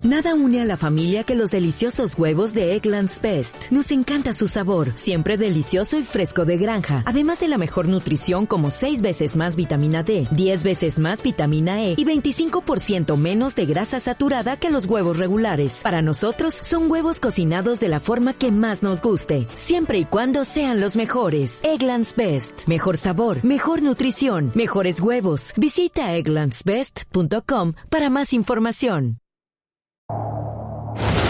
Nada une a la familia que los deliciosos huevos de Eggland's Best. Nos encanta su sabor, siempre delicioso y fresco de granja, además de la mejor nutrición como 6 veces más vitamina D, 10 veces más vitamina E y 25% menos de grasa saturada que los huevos regulares. Para nosotros, son huevos cocinados de la forma que más nos guste, siempre y cuando sean los mejores. Eggland's Best. Mejor sabor, mejor nutrición, mejores huevos. Visita egglandsbest.com para más información.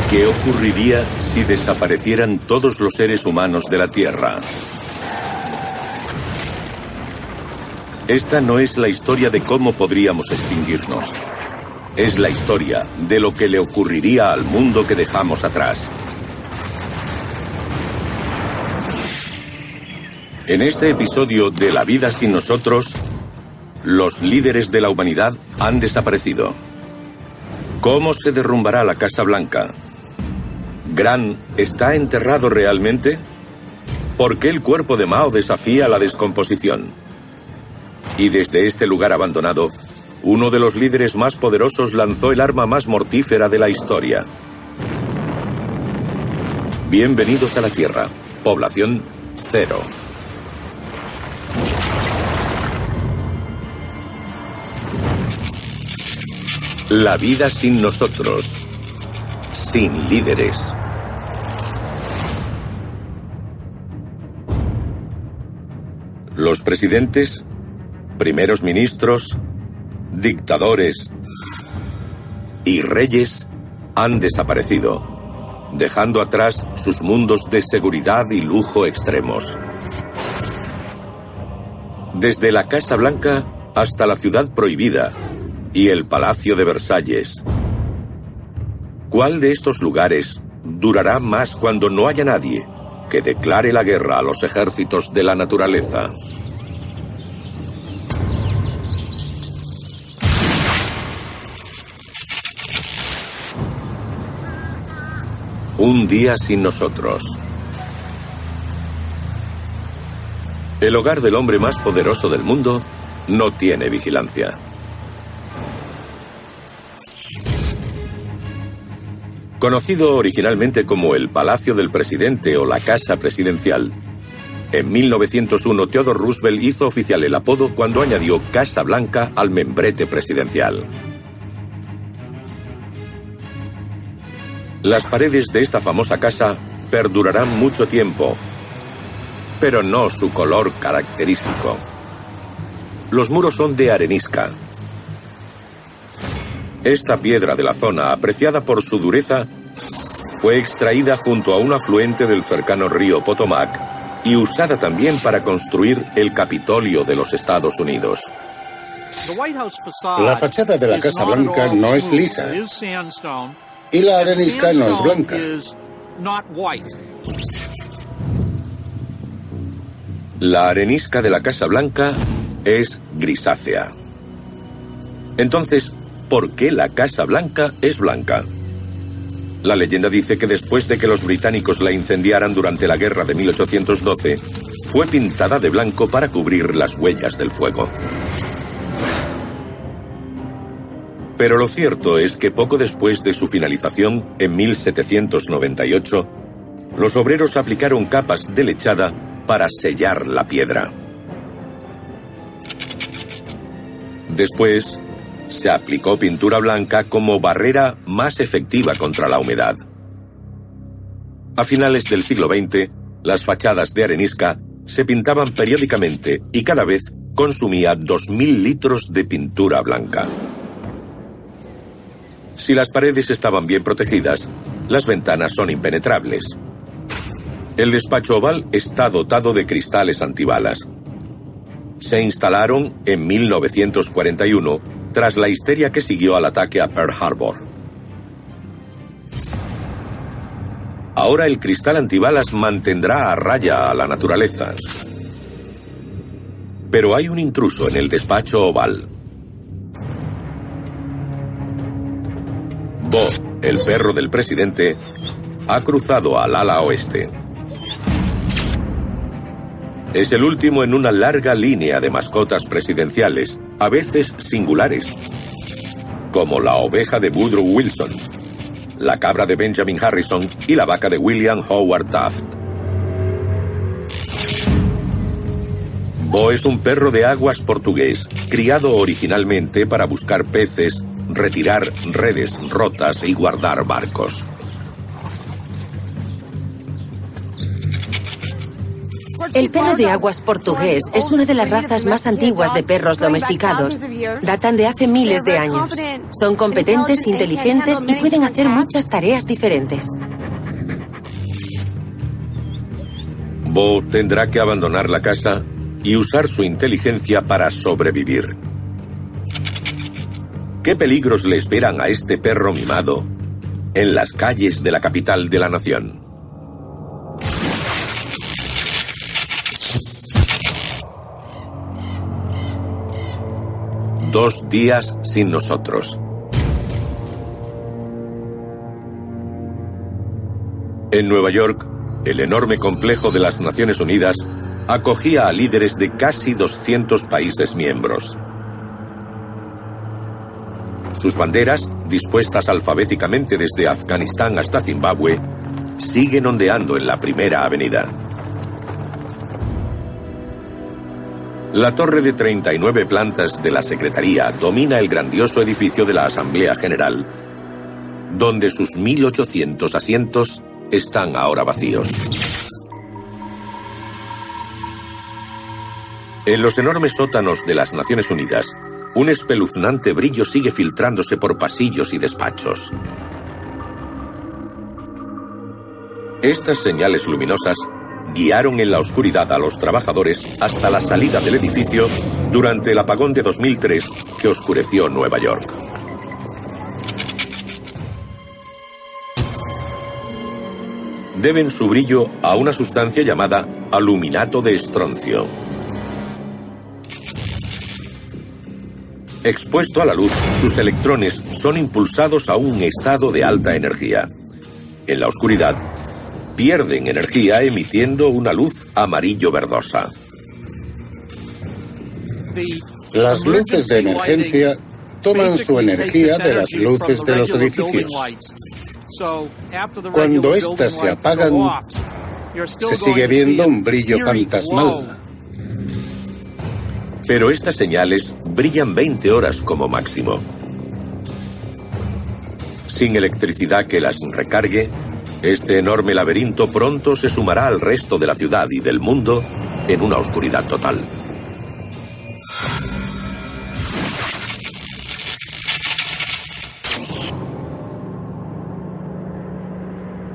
¿Qué ocurriría si desaparecieran todos los seres humanos de la Tierra? Esta no es la historia de cómo podríamos extinguirnos. Es la historia de lo que le ocurriría al mundo que dejamos atrás. En este episodio de La vida sin nosotros, los líderes de la humanidad han desaparecido. ¿Cómo se derrumbará la Casa Blanca? ¿Grant está enterrado realmente? ¿Por qué el cuerpo de Mao desafía la descomposición? Y desde este lugar abandonado, uno de los líderes más poderosos lanzó el arma más mortífera de la historia. Bienvenidos a la Tierra. Población 0. La vida sin nosotros. Sin líderes. Los presidentes, primeros ministros, dictadores y reyes han desaparecido, dejando atrás sus mundos de seguridad y lujo extremos. Desde la Casa Blanca hasta la Ciudad Prohibida y el Palacio de Versalles. ¿Cuál de estos lugares durará más cuando no haya nadie que declare la guerra a los ejércitos de la naturaleza? Un día sin nosotros. El hogar del hombre más poderoso del mundo no tiene vigilancia. Conocido originalmente como el Palacio del Presidente o la Casa Presidencial, en 1901 Theodore Roosevelt hizo oficial el apodo cuando añadió Casa Blanca al membrete presidencial. Las paredes de esta famosa casa perdurarán mucho tiempo, pero no su color característico. Los muros son de arenisca. Esta piedra de la zona, apreciada por su dureza, fue extraída junto a un afluente del cercano río Potomac y usada también para construir el Capitolio de los Estados Unidos. La fachada de la Casa Blanca no es lisa y la arenisca no es blanca. La arenisca de la Casa Blanca es grisácea. Entonces, ¿por qué la Casa Blanca es blanca? La leyenda dice que después de que los británicos la incendiaran durante la guerra de 1812, fue pintada de blanco para cubrir las huellas del fuego. Pero lo cierto es que poco después de su finalización, en 1798, los obreros aplicaron capas de lechada para sellar la piedra. Después, se aplicó pintura blanca como barrera más efectiva contra la humedad. A finales del siglo XX, las fachadas de arenisca se pintaban periódicamente y cada vez consumía 2.000 litros de pintura blanca. Si las paredes estaban bien protegidas, las ventanas son impenetrables. El despacho oval está dotado de cristales antibalas. Se instalaron en 1941 tras la histeria que siguió al ataque a Pearl Harbor. Ahora el cristal antibalas mantendrá a raya a la naturaleza. Pero hay un intruso en el despacho oval. Bo, el perro del presidente, ha cruzado al ala oeste. Es el último en una larga línea de mascotas presidenciales, a veces singulares, como la oveja de Woodrow Wilson, la cabra de Benjamin Harrison y la vaca de William Howard Taft. Bo es un perro de aguas portugués, criado originalmente para buscar peces, retirar redes rotas y guardar barcos. El perro de aguas portugués es una de las razas más antiguas de perros domesticados. Datan de hace miles de años. Son competentes, inteligentes y pueden hacer muchas tareas diferentes. Bo tendrá que abandonar la casa y usar su inteligencia para sobrevivir. ¿Qué peligros le esperan a este perro mimado en las calles de la capital de la nación? Dos días sin nosotros. En Nueva York, el enorme complejo de las Naciones Unidas acogía a líderes de casi 200 países miembros. Sus banderas, dispuestas alfabéticamente desde Afganistán hasta Zimbabue, siguen ondeando en la primera avenida. La torre de 39 plantas de la Secretaría domina el grandioso edificio de la Asamblea General, donde sus 1.800 asientos están ahora vacíos. En los enormes sótanos de las Naciones Unidas, un espeluznante brillo sigue filtrándose por pasillos y despachos. Estas señales luminosas guiaron en la oscuridad a los trabajadores hasta la salida del edificio durante el apagón de 2003 que oscureció Nueva York. Deben su brillo a una sustancia llamada aluminato de estroncio. Expuesto a la luz, sus electrones son impulsados a un estado de alta energía. En la oscuridad, pierden energía emitiendo una luz amarillo verdosa. Las luces de emergencia toman su energía de las luces de los edificios. Cuando éstas se apagan, se sigue viendo un brillo fantasmal. Pero estas señales brillan 20 horas como máximo. Sin electricidad que las recargue, este enorme laberinto pronto se sumará al resto de la ciudad y del mundo en una oscuridad total.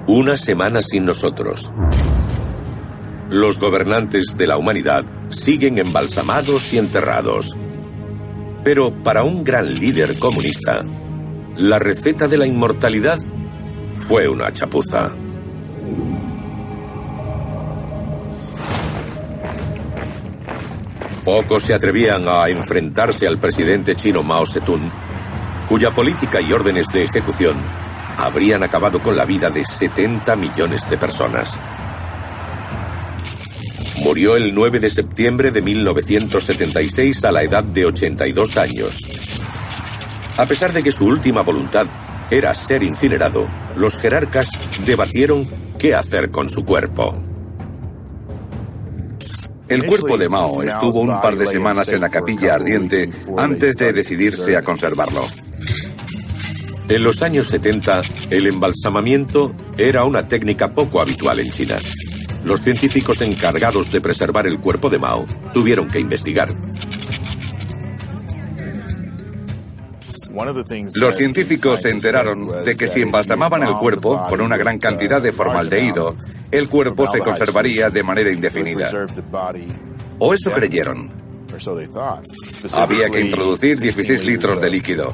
Una semana sin nosotros. Los gobernantes de la humanidad siguen embalsamados y enterrados. Pero para un gran líder comunista, la receta de la inmortalidad fue una chapuza. Pocos se atrevían a enfrentarse al presidente chino Mao Zedong, cuya política y órdenes de ejecución habrían acabado con la vida de 70 millones de personas. Murió el 9 de septiembre de 1976 a la edad de 82 años. A pesar de que su última voluntad era ser incinerado, los jerarcas debatieron qué hacer con su cuerpo. El cuerpo de Mao estuvo un par de semanas en la capilla ardiente antes de decidirse a conservarlo. En los años 70, el embalsamamiento era una técnica poco habitual en China. Los científicos encargados de preservar el cuerpo de Mao tuvieron que investigar. Los científicos se enteraron de que si embalsamaban el cuerpo con una gran cantidad de formaldehído, el cuerpo se conservaría de manera indefinida. O eso creyeron. Había que introducir 16 litros de líquido.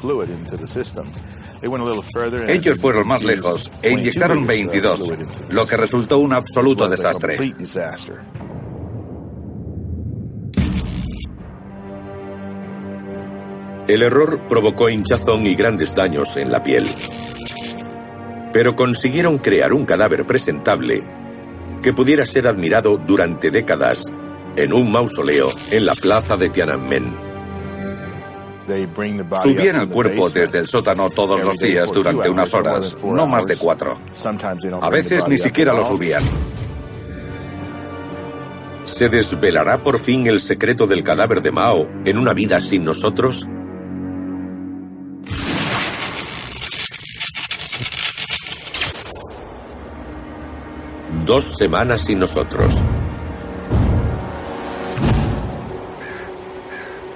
Ellos fueron más lejos e inyectaron 22, lo que resultó un absoluto desastre. El error provocó hinchazón y grandes daños en la piel. Pero consiguieron crear un cadáver presentable que pudiera ser admirado durante décadas en un mausoleo en la plaza de Tiananmen. Subían el cuerpo desde el sótano todos los días durante unas horas, no más de 4. A veces ni siquiera lo subían. ¿Se desvelará por fin el secreto del cadáver de Mao en Una vida sin nosotros? Dos semanas sin nosotros.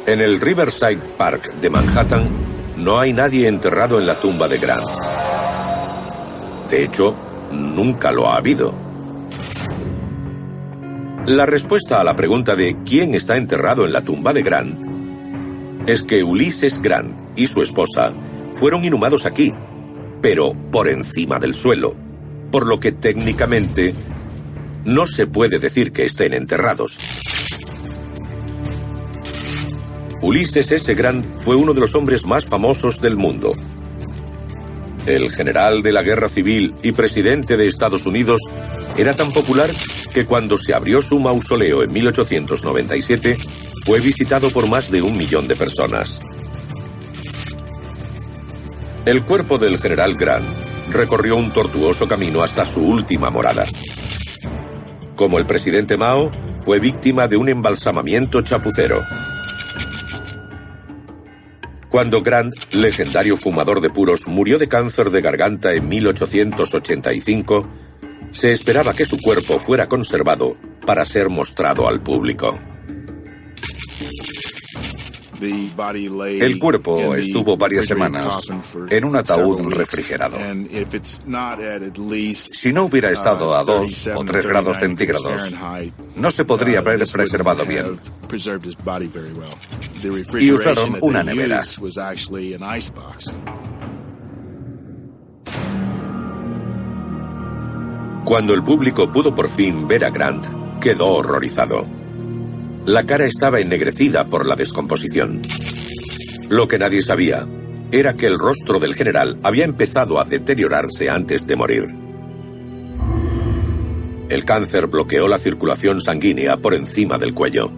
En el Riverside Park de Manhattan no hay nadie enterrado en la tumba de Grant. De hecho, nunca lo ha habido. La respuesta a la pregunta de ¿quién está enterrado en la tumba de Grant? Es que Ulysses Grant y su esposa fueron inhumados aquí, pero por encima del suelo, por lo que técnicamente no se puede decir que estén enterrados. Ulysses S. Grant fue uno de los hombres más famosos del mundo. El general de la Guerra Civil y presidente de Estados Unidos era tan popular que cuando se abrió su mausoleo en 1897 fue visitado por más de 1 millón de personas. El cuerpo del general Grant recorrió un tortuoso camino hasta su última morada. Como el presidente Mao, fue víctima de un embalsamamiento chapucero. Cuando Grant, legendario fumador de puros, murió de cáncer de garganta en 1885, se esperaba que su cuerpo fuera conservado para ser mostrado al público. El cuerpo estuvo varias semanas en un ataúd refrigerado. Si no hubiera estado a 2 o 3 grados centígrados, no se podría haber preservado bien. Y usaron una nevera. Cuando el público pudo por fin ver a Grant, quedó horrorizado. La cara estaba ennegrecida por la descomposición. Lo que nadie sabía era que el rostro del general había empezado a deteriorarse antes de morir. El cáncer bloqueó la circulación sanguínea por encima del cuello.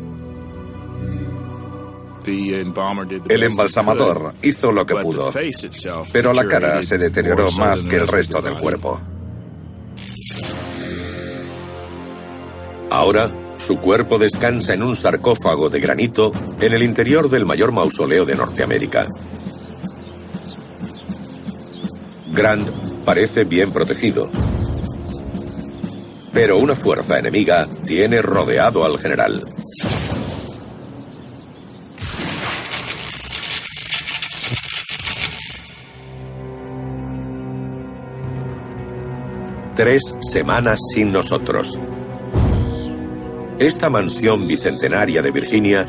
El embalsamador hizo lo que pudo, pero la cara se deterioró más que el resto del cuerpo. Ahora, su cuerpo descansa en un sarcófago de granito en el interior del mayor mausoleo de Norteamérica. Grant parece bien protegido, pero una fuerza enemiga tiene rodeado al general. Tres semanas sin nosotros. Esta mansión bicentenaria de Virginia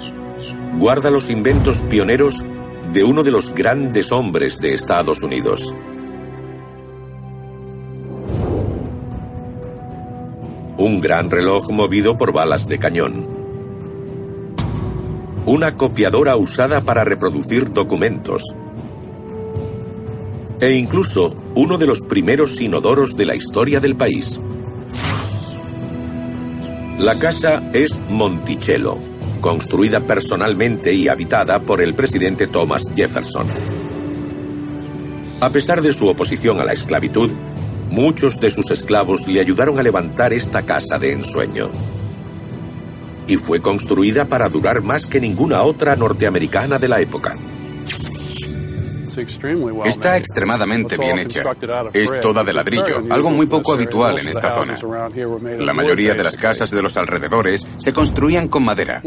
guarda los inventos pioneros de uno de los grandes hombres de Estados Unidos. Un gran reloj movido por balas de cañón. Una copiadora usada para reproducir documentos. E incluso uno de los primeros inodoros de la historia del país. La casa es Monticello, construida personalmente y habitada por el presidente Thomas Jefferson. A pesar de su oposición a la esclavitud, muchos de sus esclavos le ayudaron a levantar esta casa de ensueño. Y fue construida para durar más que ninguna otra norteamericana de la época. Está extremadamente bien hecha. Es toda de ladrillo, algo muy poco habitual en esta zona. La mayoría de las casas de los alrededores se construían con madera.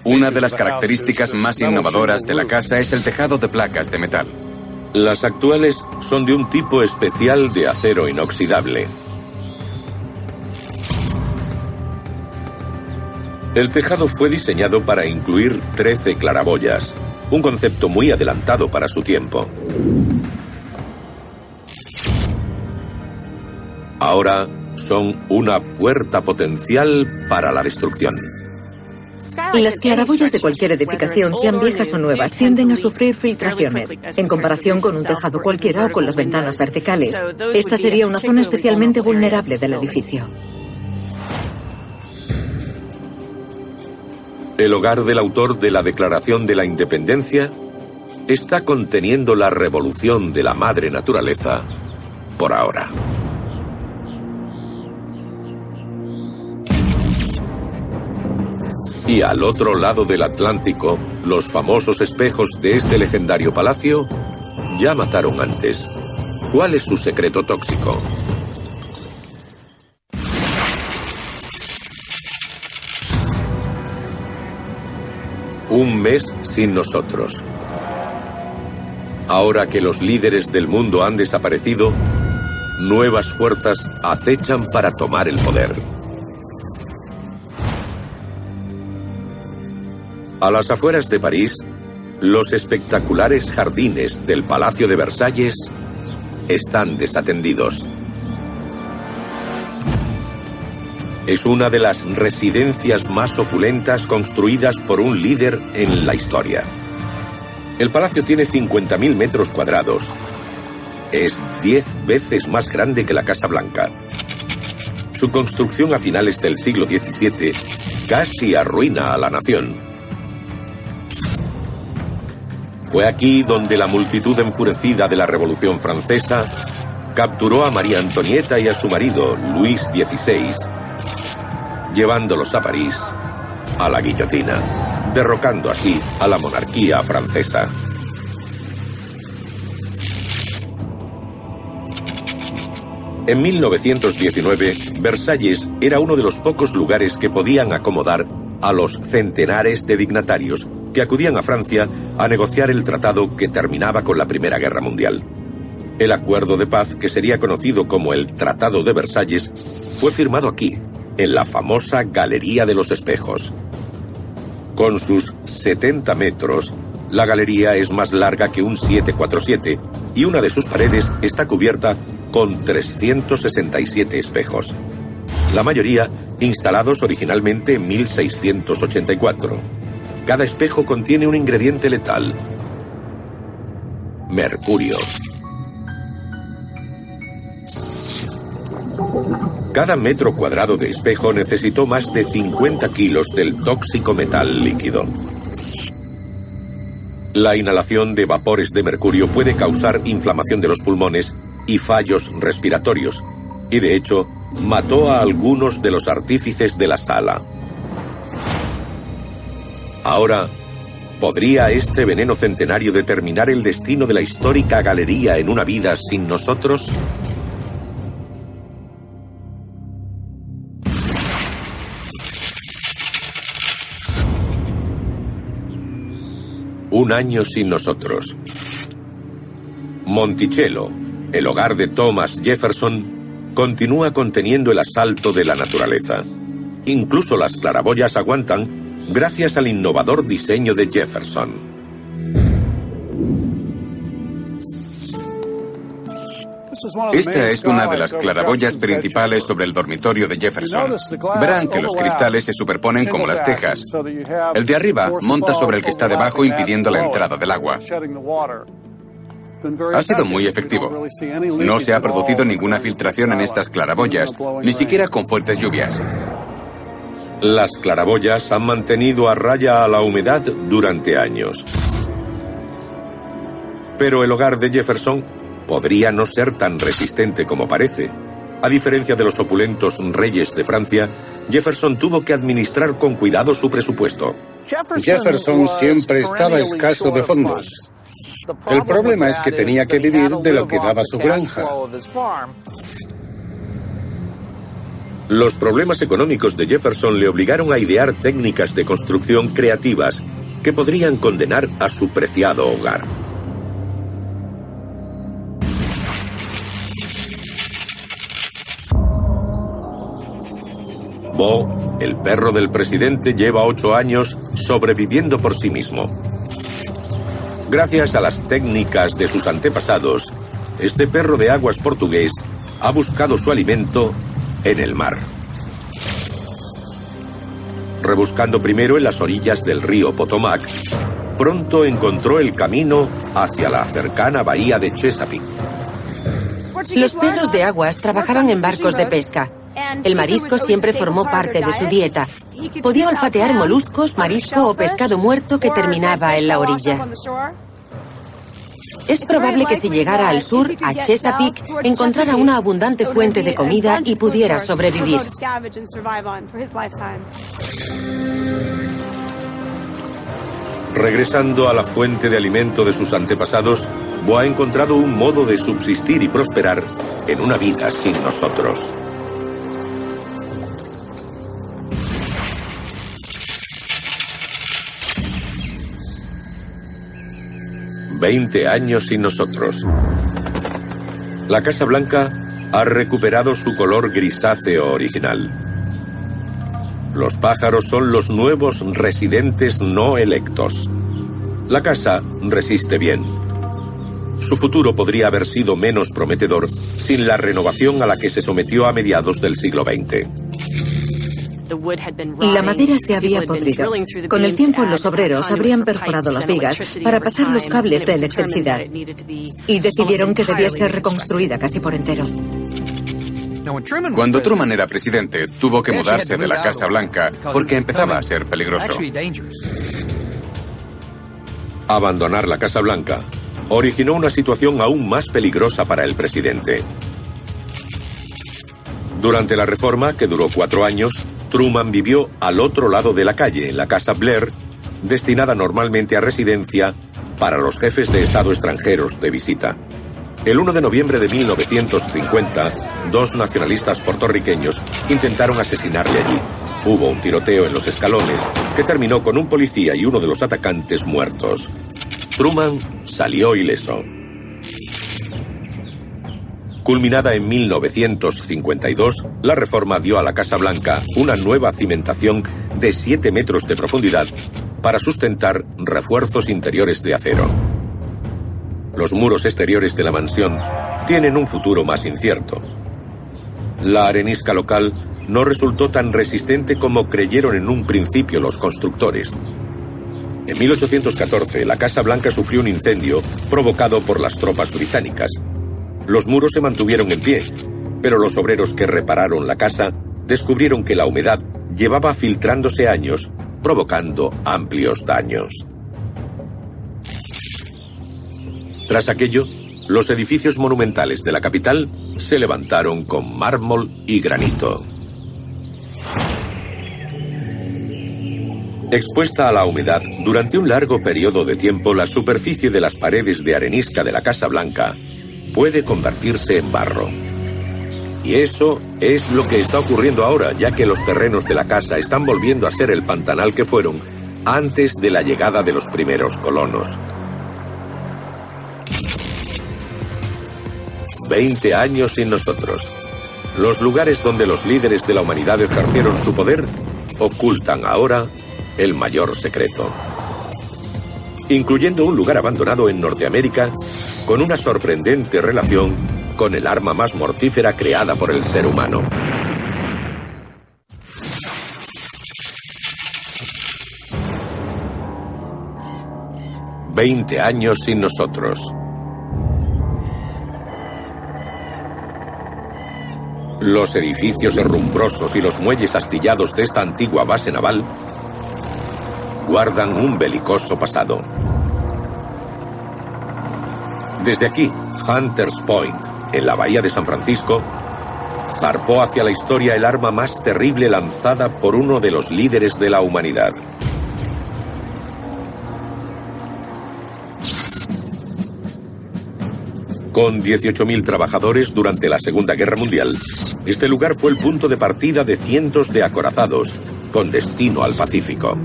Una de las características más innovadoras de la casa es el tejado de placas de metal. Las actuales son de un tipo especial de acero inoxidable. El tejado fue diseñado para incluir 13 claraboyas, un concepto muy adelantado para su tiempo. Ahora son una puerta potencial para la destrucción. Las claraboyas de cualquier edificación, sean viejas o nuevas, tienden a sufrir filtraciones, en comparación con un tejado cualquiera o con las ventanas verticales. Esta sería una zona especialmente vulnerable del edificio. El hogar del autor de la Declaración de la Independencia está conteniendo la revolución de la madre naturaleza por ahora. Y al otro lado del Atlántico, los famosos espejos de este legendario palacio ya mataron antes. ¿Cuál es su secreto tóxico? Un mes sin nosotros. Ahora que los líderes del mundo han desaparecido, nuevas fuerzas acechan para tomar el poder. A las afueras de París, los espectaculares jardines del Palacio de Versalles están desatendidos. Es una de las residencias más opulentas construidas por un líder en la historia. El palacio tiene 50.000 metros cuadrados. Es 10 veces más grande que la Casa Blanca. Su construcción a finales del siglo XVII casi arruina a la nación. Fue aquí donde la multitud enfurecida de la Revolución Francesa capturó a María Antonieta y a su marido, Luis XVI, llevándolos a París a la guillotina, derrocando así a la monarquía francesa. En 1919, Versalles era uno de los pocos lugares que podían acomodar a los centenares de dignatarios que acudían a Francia a negociar el tratado que terminaba con la Primera Guerra Mundial. El acuerdo de paz, que sería conocido como el Tratado de Versalles, fue firmado aquí, en la famosa Galería de los Espejos. Con sus 70 metros, la galería es más larga que un 747 y una de sus paredes está cubierta con 367 espejos. La mayoría instalados originalmente en 1684. Cada espejo contiene un ingrediente letal: mercurio. Cada metro cuadrado de espejo necesitó más de 50 kilos del tóxico metal líquido. La inhalación de vapores de mercurio puede causar inflamación de los pulmones y fallos respiratorios, y de hecho, mató a algunos de los artífices de la sala. Ahora, ¿podría este veneno centenario determinar el destino de la histórica galería en una vida sin nosotros? Un año sin nosotros. Monticello, el hogar de Thomas Jefferson, continúa conteniendo el asalto de la naturaleza. Incluso las claraboyas aguantan gracias al innovador diseño de Jefferson. Esta es una de las claraboyas principales sobre el dormitorio de Jefferson. Verán que los cristales se superponen como las tejas. El de arriba monta sobre el que está debajo, impidiendo la entrada del agua. Ha sido muy efectivo. No se ha producido ninguna filtración en estas claraboyas, ni siquiera con fuertes lluvias. Las claraboyas han mantenido a raya a la humedad durante años. Pero el hogar de Jefferson podría no ser tan resistente como parece. A diferencia de los opulentos reyes de Francia, Jefferson tuvo que administrar con cuidado su presupuesto. Jefferson siempre estaba escaso de fondos. El problema es que tenía que vivir de lo que daba su granja. Los problemas económicos de Jefferson le obligaron a idear técnicas de construcción creativas que podrían condenar a su preciado hogar. Bo, el perro del presidente, lleva 8 años sobreviviendo por sí mismo. Gracias a las técnicas de sus antepasados, este perro de aguas portugués ha buscado su alimento en el mar. Rebuscando primero en las orillas del río Potomac, pronto encontró el camino hacia la cercana bahía de Chesapeake. Los perros de aguas trabajaban en barcos de pesca. El marisco siempre formó parte de su dieta. Podía olfatear moluscos, marisco o pescado muerto que terminaba en la orilla. Es probable que si llegara al sur, a Chesapeake, encontrara una abundante fuente de comida y pudiera sobrevivir. Regresando a la fuente de alimento de sus antepasados, Bo ha encontrado un modo de subsistir y prosperar en una vida sin nosotros. «20 años sin nosotros». La Casa Blanca ha recuperado su color grisáceo original. Los pájaros son los nuevos residentes no electos. La casa resiste bien. Su futuro podría haber sido menos prometedor sin la renovación a la que se sometió a mediados del siglo XX. La madera se había podrido. Con el tiempo, los obreros habrían perforado las vigas para pasar los cables de electricidad y decidieron que debía ser reconstruida casi por entero. Cuando Truman era presidente, tuvo que mudarse de la Casa Blanca porque empezaba a ser peligroso. Abandonar la Casa Blanca originó una situación aún más peligrosa para el presidente. Durante la reforma, que duró 4 años, Truman vivió al otro lado de la calle, en la Casa Blair, destinada normalmente a residencia para los jefes de Estado extranjeros de visita. El 1 de noviembre de 1950, 2 nacionalistas puertorriqueños intentaron asesinarle allí. Hubo un tiroteo en los escalones que terminó con un policía y uno de los atacantes muertos. Truman salió ileso. Culminada en 1952, la reforma dio a la Casa Blanca una nueva cimentación de 7 metros de profundidad para sustentar refuerzos interiores de acero. Los muros exteriores de la mansión tienen un futuro más incierto. La arenisca local no resultó tan resistente como creyeron en un principio los constructores. En 1814, la Casa Blanca sufrió un incendio provocado por las tropas británicas. Los muros se mantuvieron en pie, pero los obreros que repararon la casa descubrieron que la humedad llevaba filtrándose años, provocando amplios daños. Tras aquello, los edificios monumentales de la capital se levantaron con mármol y granito. Expuesta a la humedad, durante un largo periodo de tiempo, la superficie de las paredes de arenisca de la Casa Blanca puede convertirse en barro. Y eso es lo que está ocurriendo ahora, ya que los terrenos de la casa están volviendo a ser el pantanal que fueron antes de la llegada de los primeros colonos. 20 años sin nosotros. Los lugares donde los líderes de la humanidad ejercieron su poder ocultan ahora el mayor secreto, incluyendo un lugar abandonado en Norteamérica con una sorprendente relación con el arma más mortífera creada por el ser humano. «20 años sin nosotros». Los edificios herrumbrosos y los muelles astillados de esta antigua base naval guardan un belicoso pasado. Desde aquí, Hunters Point, en la bahía de San Francisco, zarpó hacia la historia el arma más terrible lanzada por uno de los líderes de la humanidad. Con 18.000 trabajadores durante la Segunda Guerra Mundial, este lugar fue el punto de partida de cientos de acorazados con destino al Pacífico.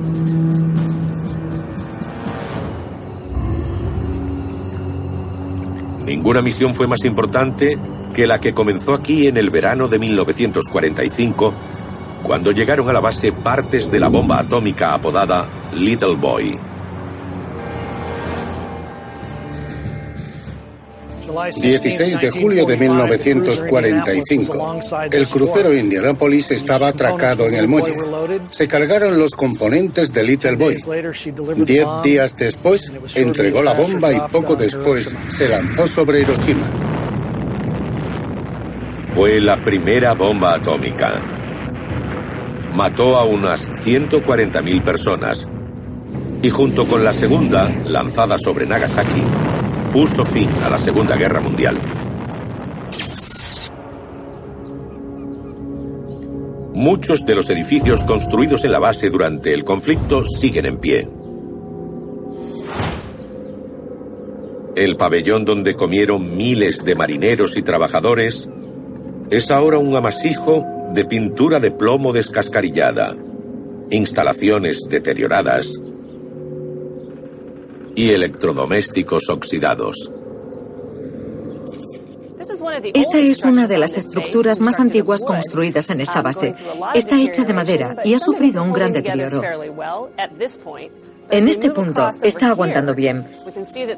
Ninguna misión fue más importante que la que comenzó aquí en el verano de 1945, cuando llegaron a la base partes de la bomba atómica apodada Little Boy. 16 de julio de 1945. El crucero Indianapolis estaba atracado en el muelle. Se cargaron los componentes de Little Boy. 10 días después, entregó la bomba y poco después se lanzó sobre Hiroshima. Fue la primera bomba atómica. Mató a unas 140.000 personas. Y junto con la segunda, lanzada sobre Nagasaki, puso fin a la Segunda Guerra Mundial. Muchos de los edificios construidos en la base durante el conflicto siguen en pie. El pabellón donde comieron miles de marineros y trabajadores es ahora un amasijo de pintura de plomo descascarillada, instalaciones deterioradas y electrodomésticos oxidados. Esta es una de las estructuras más antiguas construidas en esta base. Está hecha de madera y ha sufrido un gran deterioro. En este punto está aguantando bien,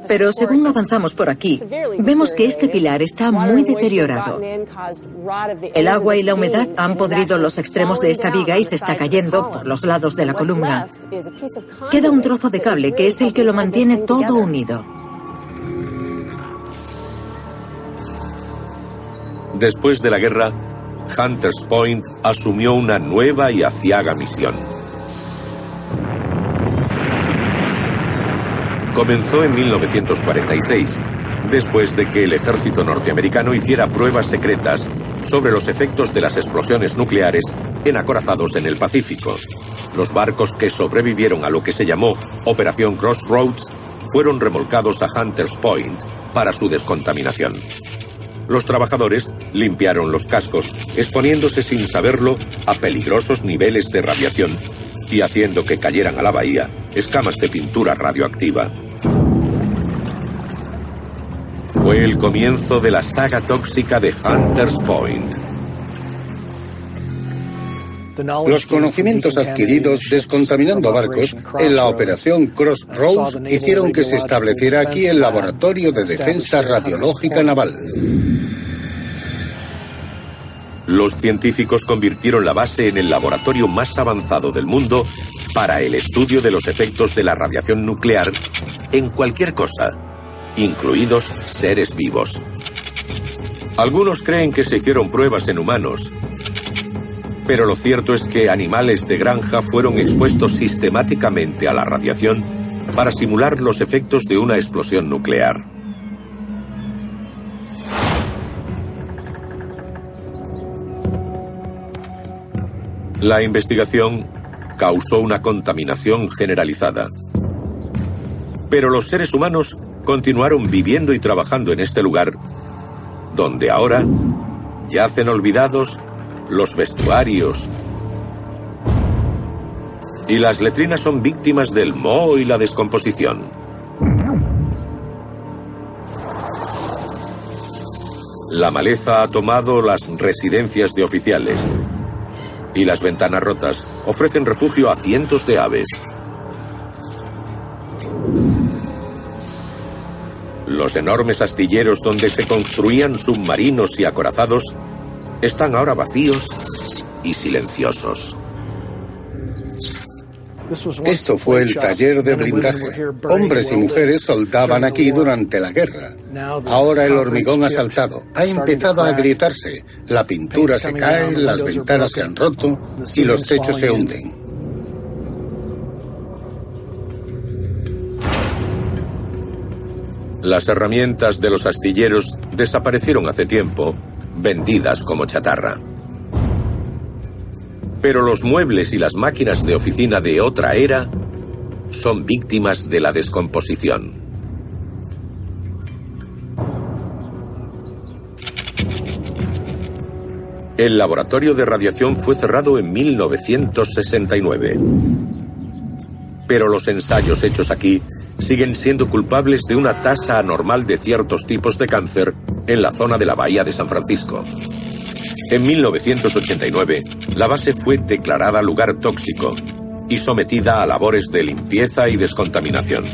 pero según avanzamos por aquí, vemos que este pilar está muy deteriorado. El agua y la humedad han podrido los extremos de esta viga y se está cayendo por los lados de la columna. Queda un trozo de cable que es el que lo mantiene todo unido. Después de la guerra, Hunters Point asumió una nueva y aciaga misión. Comenzó en 1946, después de que el ejército norteamericano hiciera pruebas secretas sobre los efectos de las explosiones nucleares en acorazados en el Pacífico. Los barcos que sobrevivieron a lo que se llamó Operación Crossroads fueron remolcados a Hunters Point para su descontaminación. Los trabajadores limpiaron los cascos, exponiéndose sin saberlo a peligrosos niveles de radiación y haciendo que cayeran a la bahía escamas de pintura radioactiva. Fue el comienzo de la saga tóxica de Hunters Point. Los conocimientos adquiridos descontaminando barcos en la operación Crossroads hicieron que se estableciera aquí el Laboratorio de Defensa Radiológica Naval. Los científicos convirtieron la base en el laboratorio más avanzado del mundo para el estudio de los efectos de la radiación nuclear en cualquier cosa, incluidos seres vivos. Algunos creen que se hicieron pruebas en humanos, pero lo cierto es que animales de granja fueron expuestos sistemáticamente a la radiación para simular los efectos de una explosión nuclear. La investigación causó una contaminación generalizada. Pero los seres humanos continuaron viviendo y trabajando en este lugar, donde ahora yacen olvidados los vestuarios y las letrinas son víctimas del moho y la descomposición. La maleza ha tomado las residencias de oficiales y las ventanas rotas ofrecen refugio a cientos de aves. Los enormes astilleros donde se construían submarinos y acorazados están ahora vacíos y silenciosos. Esto fue el taller de blindaje. Hombres y mujeres soldaban aquí durante la guerra. Ahora el hormigón ha saltado, ha empezado a agrietarse. La pintura se cae, las ventanas se han roto y los techos se hunden. Las herramientas de los astilleros desaparecieron hace tiempo, vendidas como chatarra. Pero los muebles y las máquinas de oficina de otra era son víctimas de la descomposición. El laboratorio de radiación fue cerrado en 1969. Pero los ensayos hechos aquí siguen siendo culpables de una tasa anormal de ciertos tipos de cáncer en la zona de la Bahía de San Francisco. En 1989, la base fue declarada lugar tóxico y sometida a labores de limpieza y descontaminación.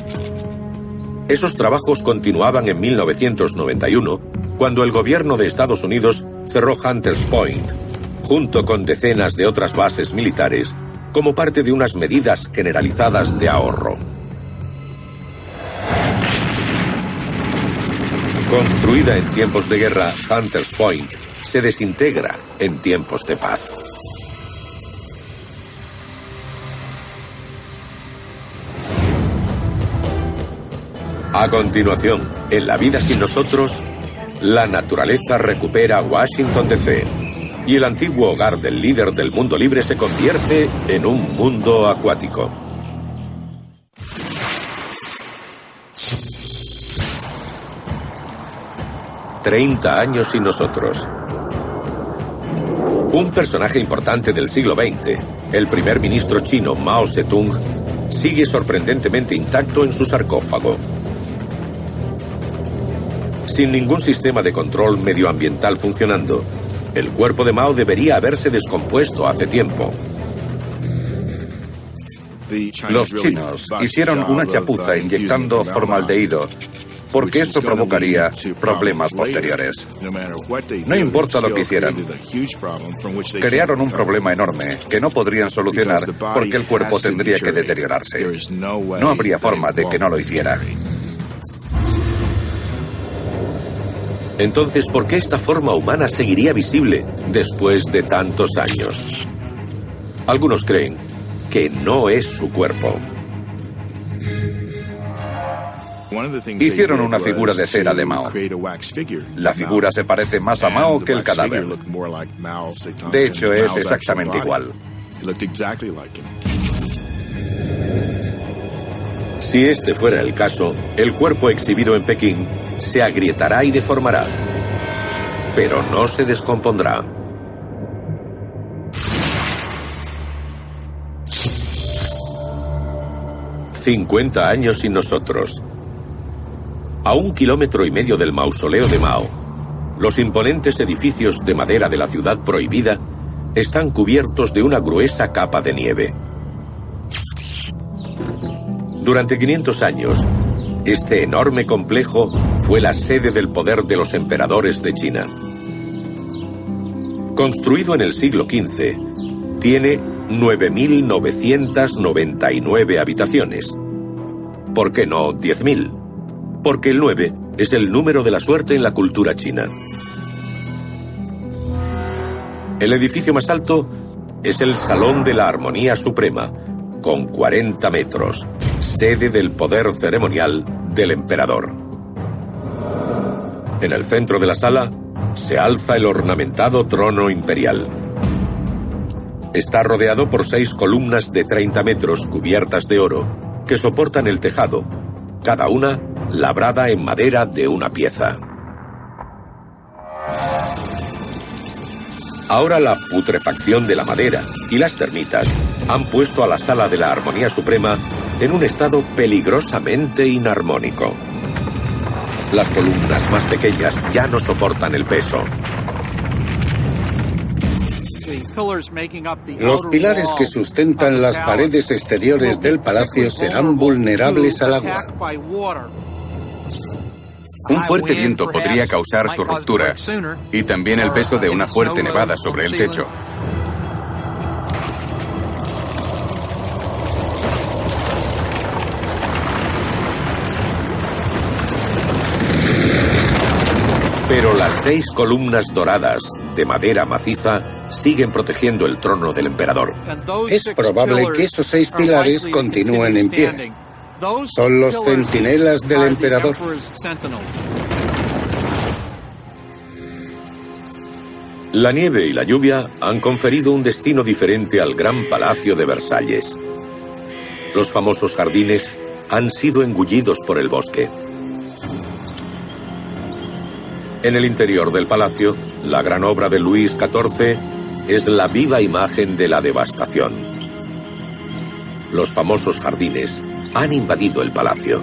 Esos trabajos continuaban en 1991, cuando el gobierno de Estados Unidos cerró Hunters Point, junto con decenas de otras bases militares, como parte de unas medidas generalizadas de ahorro. Construida en tiempos de guerra, Hunters Point se desintegra en tiempos de paz. A continuación, En La vida sin nosotros, la naturaleza recupera Washington DC y el antiguo hogar del líder del mundo libre se convierte en un mundo acuático. «30 años sin nosotros». Un personaje importante del siglo XX, el primer ministro chino Mao Zedong, sigue sorprendentemente intacto en su sarcófago. Sin ningún sistema de control medioambiental funcionando, el cuerpo de Mao debería haberse descompuesto hace tiempo. Los chinos hicieron una chapuza inyectando formaldehído, porque eso provocaría problemas posteriores. No importa lo que hicieran, crearon un problema enorme que no podrían solucionar porque el cuerpo tendría que deteriorarse. No habría forma de que no lo hiciera. Entonces, ¿por qué esta forma humana seguiría visible después de tantos años? Algunos creen que no es su cuerpo. Hicieron una figura de cera de Mao. La figura se parece más a Mao que el cadáver. De hecho, es exactamente igual. Si este fuera el caso, el cuerpo exhibido en Pekín se agrietará y deformará, pero no se descompondrá. «50 años sin nosotros». A 1,5 kilómetros del mausoleo de Mao, los imponentes edificios de madera de la ciudad prohibida están cubiertos de una gruesa capa de nieve. Durante 500 años, este enorme complejo fue la sede del poder de los emperadores de China. Construido en el siglo XV, tiene 9.999 habitaciones. ¿Por qué no 10.000? Porque el 9 es el número de la suerte en la cultura china. El edificio más alto es el Salón de la Armonía Suprema, con 40 metros, sede del poder ceremonial del emperador. En el centro de la sala se alza el ornamentado trono imperial. Está rodeado por 6 columnas de 30 metros cubiertas de oro, que soportan el tejado, cada una labrada en madera de una pieza. Ahora la putrefacción de la madera y las termitas han puesto a la Sala de la Armonía Suprema en un estado peligrosamente inarmónico. Las columnas más pequeñas ya no soportan el peso. Los pilares que sustentan las paredes exteriores del palacio serán vulnerables al agua. Un fuerte viento podría causar su ruptura y también el peso de una fuerte nevada sobre el techo. Pero las 6 columnas doradas de madera maciza siguen protegiendo el trono del emperador. Es probable que esos 6 pilares continúen en pie. Son los centinelas del emperador. La nieve y la lluvia han conferido un destino diferente al gran palacio de Versalles. Los famosos jardines han sido engullidos por el bosque. En el interior del palacio, la gran obra de Luis XIV es la viva imagen de la devastación. Los famosos jardines han invadido el palacio.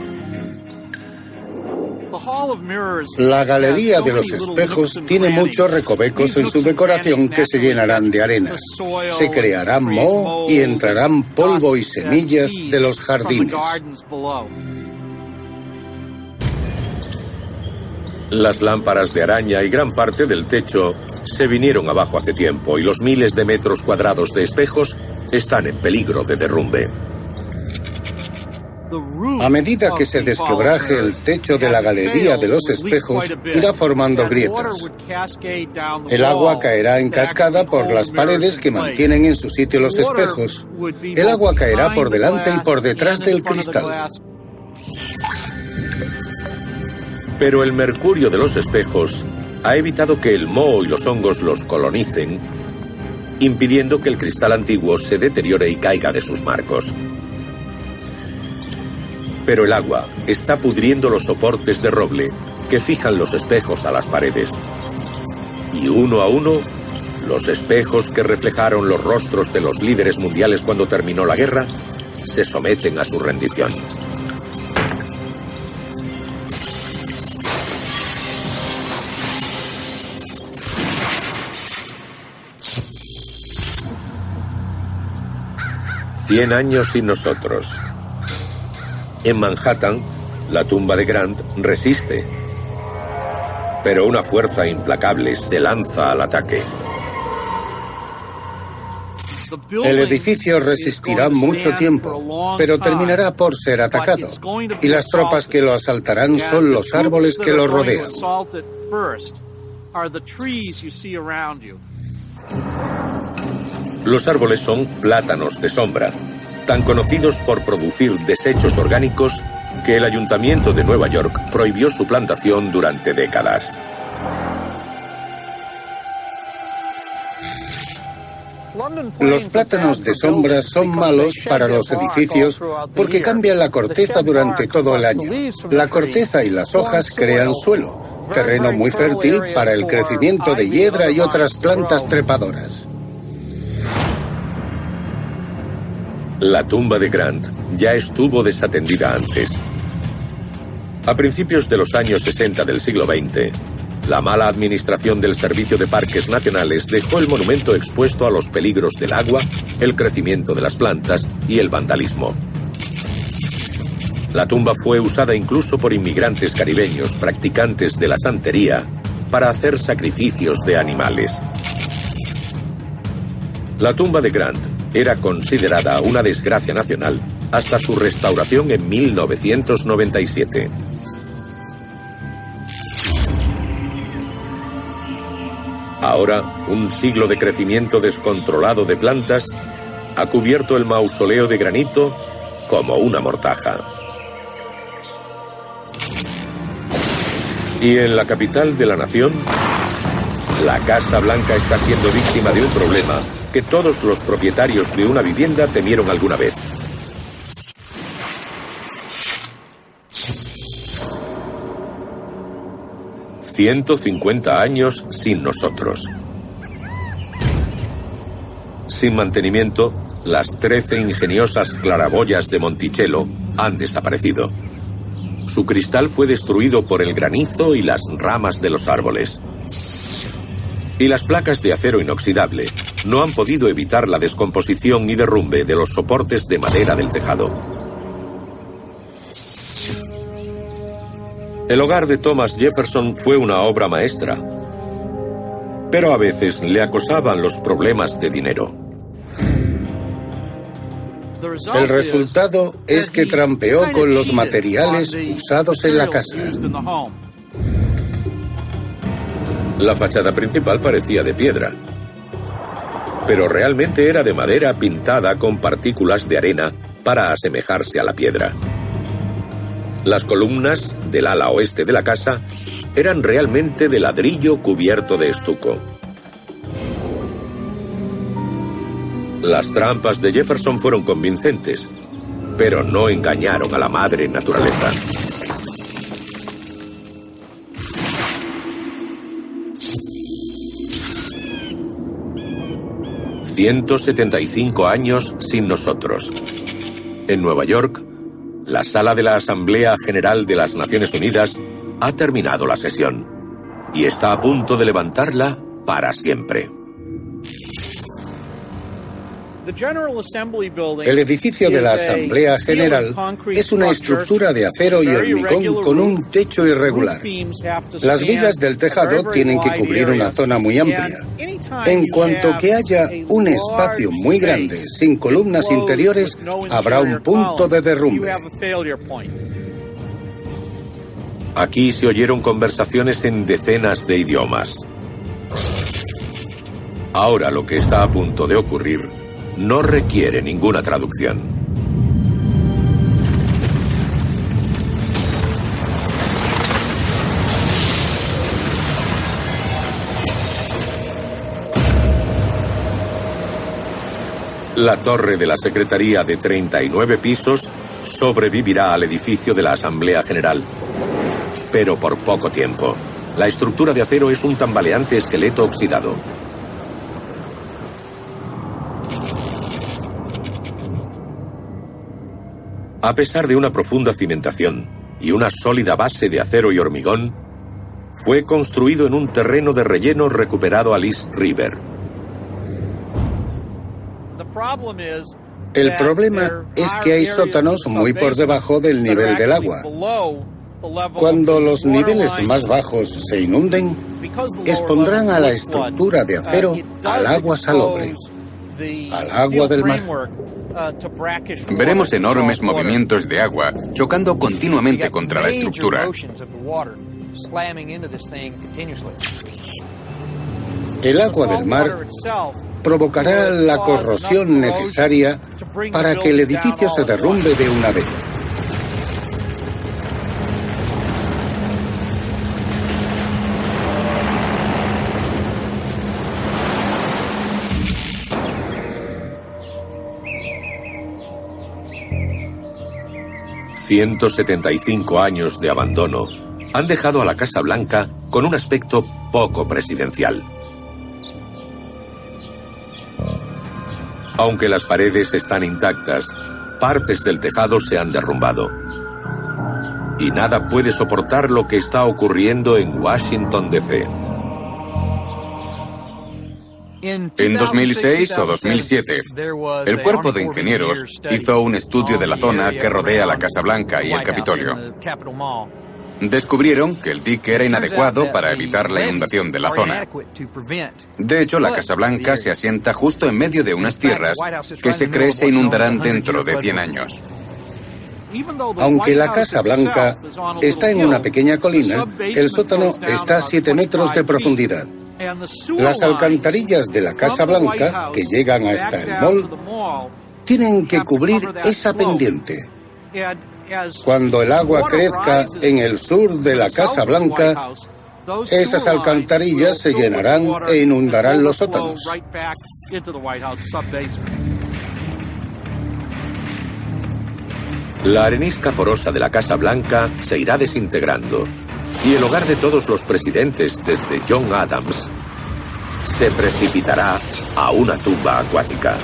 La galería de los espejos tiene muchos recovecos en su decoración que se llenarán de arena. Se creará moho y entrarán polvo y semillas de los jardines. Las lámparas de araña y gran parte del techo se vinieron abajo hace tiempo y los miles de metros cuadrados de espejos están en peligro de derrumbe. A medida que se desquebraje el techo de la galería de los espejos, irá formando grietas. El agua caerá en cascada por las paredes que mantienen en su sitio los espejos. El agua caerá por delante y por detrás del cristal. Pero el mercurio de los espejos ha evitado que el moho y los hongos los colonicen, impidiendo que el cristal antiguo se deteriore y caiga de sus marcos. Pero el agua está pudriendo los soportes de roble que fijan los espejos a las paredes. Y uno a uno, los espejos que reflejaron los rostros de los líderes mundiales cuando terminó la guerra se someten a su rendición. «100 años sin nosotros». En Manhattan, la tumba de Grant resiste, pero una fuerza implacable se lanza al ataque. El edificio resistirá mucho tiempo, pero terminará por ser atacado, y las tropas que lo asaltarán son los árboles que lo rodean. Los árboles son plátanos de sombra, tan conocidos por producir desechos orgánicos que el Ayuntamiento de Nueva York prohibió su plantación durante décadas. Los plátanos de sombra son malos para los edificios porque cambian la corteza durante todo el año. La corteza y las hojas crean suelo, terreno muy fértil para el crecimiento de hiedra y otras plantas trepadoras. La tumba de Grant ya estuvo desatendida antes. A principios de los años 60 del siglo XX, la mala administración del Servicio de Parques Nacionales dejó el monumento expuesto a los peligros del agua, el crecimiento de las plantas y el vandalismo. La tumba fue usada incluso por inmigrantes caribeños practicantes de la santería para hacer sacrificios de animales. La tumba de Grant era considerada una desgracia nacional hasta su restauración en 1997. Ahora, un siglo de crecimiento descontrolado de plantas ha cubierto el mausoleo de granito como una mortaja. Y en la capital de la nación, la Casa Blanca está siendo víctima de un problema que todos los propietarios de una vivienda temieron alguna vez. «150 años sin nosotros». Sin mantenimiento, las 13 ingeniosas claraboyas de Monticello han desaparecido. Su cristal fue destruido por el granizo y las ramas de los árboles. Y las placas de acero inoxidable no han podido evitar la descomposición y derrumbe de los soportes de madera del tejado. El hogar de Thomas Jefferson fue una obra maestra, pero a veces le acosaban los problemas de dinero. El resultado es que trampeó con los materiales usados en la casa. La fachada principal parecía de piedra, pero realmente era de madera pintada con partículas de arena para asemejarse a la piedra. Las columnas del ala oeste de la casa eran realmente de ladrillo cubierto de estuco. Las trampas de Jefferson fueron convincentes, pero no engañaron a la madre naturaleza. «175 años sin nosotros». En Nueva York, la sala de la Asamblea General de las Naciones Unidas ha terminado la sesión y está a punto de levantarla para siempre. El edificio de la Asamblea General es una estructura de acero y hormigón con un techo irregular. Las vigas del tejado tienen que cubrir una zona muy amplia. En cuanto que haya un espacio muy grande sin columnas interiores, habrá un punto de derrumbe. Aquí se oyeron conversaciones en decenas de idiomas. Ahora lo que está a punto de ocurrir no requiere ninguna traducción. La torre de la Secretaría de 39 pisos sobrevivirá al edificio de la Asamblea General. Pero por poco tiempo. La estructura de acero es un tambaleante esqueleto oxidado. A pesar de una profunda cimentación y una sólida base de acero y hormigón, fue construido en un terreno de relleno recuperado al East River. El problema es que hay sótanos muy por debajo del nivel del agua. Cuando los niveles más bajos se inunden, expondrán a la estructura de acero al agua salobre, al agua del mar. Veremos enormes movimientos de agua chocando continuamente contra la estructura. El agua del mar provocará la corrosión necesaria para que el edificio se derrumbe de una vez. «175 años de abandono han dejado a la Casa Blanca con un aspecto poco presidencial. Aunque las paredes están intactas, partes del tejado se han derrumbado. Y nada puede soportar lo que está ocurriendo en Washington, D.C. En 2006 o 2007, el Cuerpo de Ingenieros hizo un estudio de la zona que rodea la Casa Blanca y el Capitolio. Descubrieron que el dique era inadecuado para evitar la inundación de la zona. De hecho, la Casa Blanca se asienta justo en medio de unas tierras que se cree se inundarán dentro de 100 años. Aunque la Casa Blanca está en una pequeña colina, el sótano está a 7 metros de profundidad. Las alcantarillas de la Casa Blanca, que llegan hasta el mall, tienen que cubrir esa pendiente. Cuando el agua crezca en el sur de la Casa Blanca, esas alcantarillas se llenarán e inundarán los sótanos. La arenisca porosa de la Casa Blanca se irá desintegrando y el hogar de todos los presidentes desde John Adams se precipitará a una tumba acuática.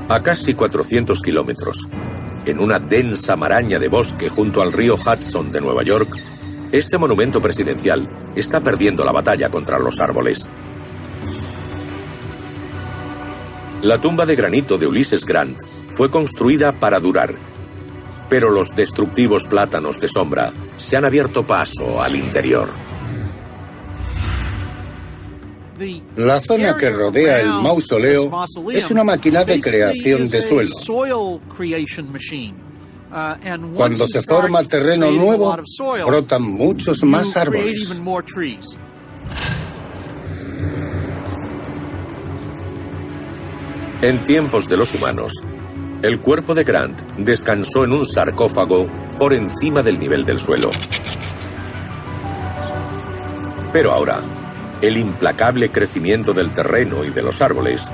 A casi 400 kilómetros, en una densa maraña de bosque junto al río Hudson de Nueva York, este monumento presidencial está perdiendo la batalla contra los árboles. La tumba de granito de Ulysses Grant fue construida para durar, pero los destructivos plátanos de sombra se han abierto paso al interior. La zona que rodea el mausoleo es una máquina de creación de suelo. Cuando se forma terreno nuevo, brotan muchos más árboles. En tiempos de los humanos, el cuerpo de Grant descansó en un sarcófago por encima del nivel del suelo. Pero ahora, el implacable crecimiento del terreno y de los árboles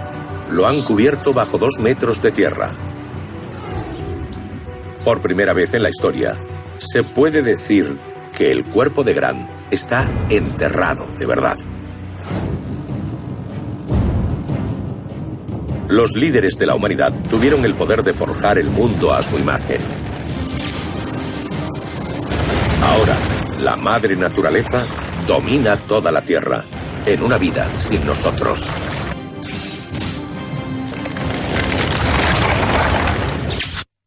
lo han cubierto bajo 2 metros de tierra. Por primera vez en la historia, se puede decir que el cuerpo de Grant está enterrado de verdad. Los líderes de la humanidad tuvieron el poder de forjar el mundo a su imagen. Ahora, la madre naturaleza domina toda la tierra, en una vida sin nosotros.